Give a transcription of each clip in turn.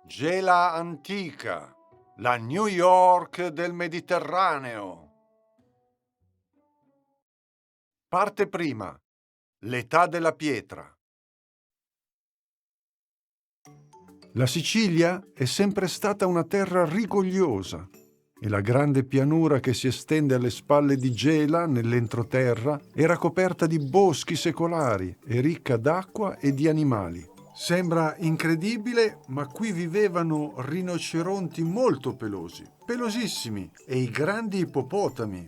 Gela antica, la New York del Mediterraneo. Parte prima. L'età della pietra. La Sicilia è sempre stata una terra rigogliosa e la grande pianura che si estende alle spalle di Gela, nell'entroterra, era coperta di boschi secolari e ricca d'acqua e di animali. Sembra incredibile, ma qui vivevano rinoceronti molto pelosi, pelosissimi, e i grandi ippopotami.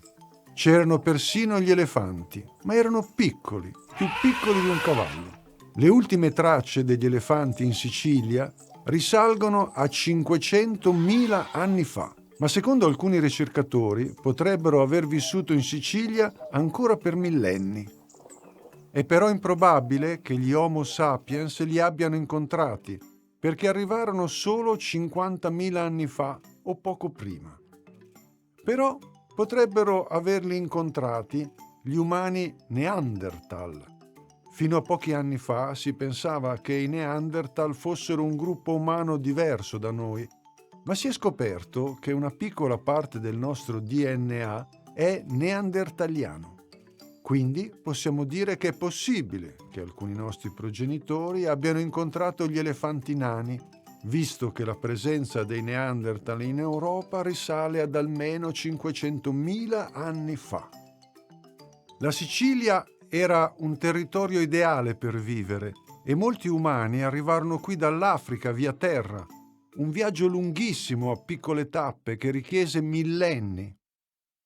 C'erano persino gli elefanti, ma erano piccoli, più piccoli di un cavallo. Le ultime tracce degli elefanti in Sicilia risalgono a 500.000 anni fa, ma secondo alcuni ricercatori potrebbero aver vissuto in Sicilia ancora per millenni. È però improbabile che gli Homo sapiens li abbiano incontrati, perché arrivarono solo 50.000 anni fa o poco prima. Però potrebbero averli incontrati gli umani Neanderthal. Fino a pochi anni fa si pensava che i Neanderthal fossero un gruppo umano diverso da noi, ma si è scoperto che una piccola parte del nostro DNA è neandertaliano. Quindi possiamo dire che è possibile che alcuni nostri progenitori abbiano incontrato gli elefanti nani, visto che la presenza dei Neanderthal in Europa risale ad almeno 500.000 anni fa. La Sicilia era un territorio ideale per vivere e molti umani arrivarono qui dall'Africa via terra, un viaggio lunghissimo a piccole tappe che richiese millenni.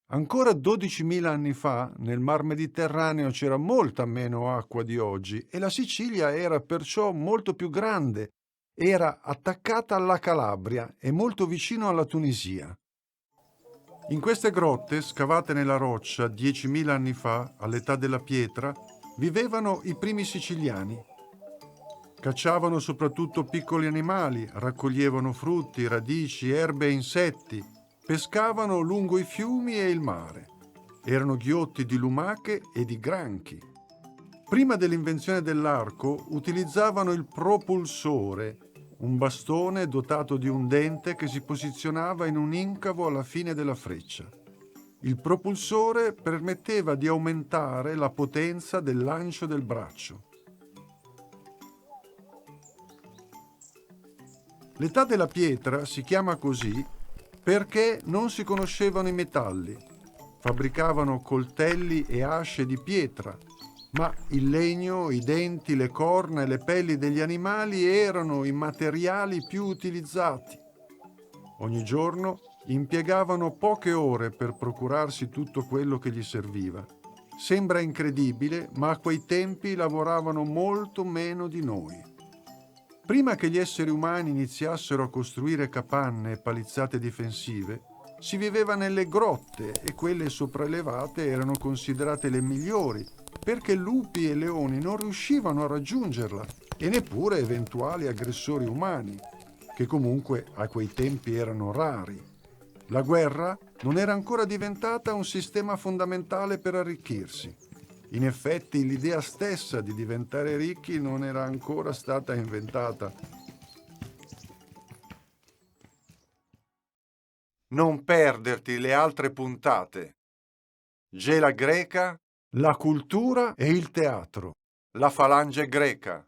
Ancora 12.000 anni fa, nel Mar Mediterraneo c'era molta meno acqua di oggi e la Sicilia era perciò molto più grande. Era attaccata alla Calabria e molto vicino alla Tunisia. In queste grotte, scavate nella roccia 10.000 anni fa, all'età della pietra, vivevano i primi siciliani. Cacciavano soprattutto piccoli animali, raccoglievano frutti, radici, erbe e insetti. Pescavano lungo i fiumi e il mare. Erano ghiotti di lumache e di granchi. Prima dell'invenzione dell'arco utilizzavano il propulsore, un bastone dotato di un dente che si posizionava in un incavo alla fine della freccia. Il propulsore permetteva di aumentare la potenza del lancio del braccio. L'età della pietra si chiama così perché non si conoscevano i metalli. Fabbricavano coltelli e asce di pietra, ma il legno, i denti, le corna e le pelli degli animali erano i materiali più utilizzati. Ogni giorno impiegavano poche ore per procurarsi tutto quello che gli serviva. Sembra incredibile, ma a quei tempi lavoravano molto meno di noi. Prima che gli esseri umani iniziassero a costruire capanne e palizzate difensive, si viveva nelle grotte e quelle sopraelevate erano considerate le migliori, perché lupi e leoni non riuscivano a raggiungerla e neppure eventuali aggressori umani, che comunque a quei tempi erano rari. La guerra non era ancora diventata un sistema fondamentale per arricchirsi. In effetti, l'idea stessa di diventare ricchi non era ancora stata inventata. Non perderti le altre puntate. Gela greca, la cultura e il teatro. La falange greca.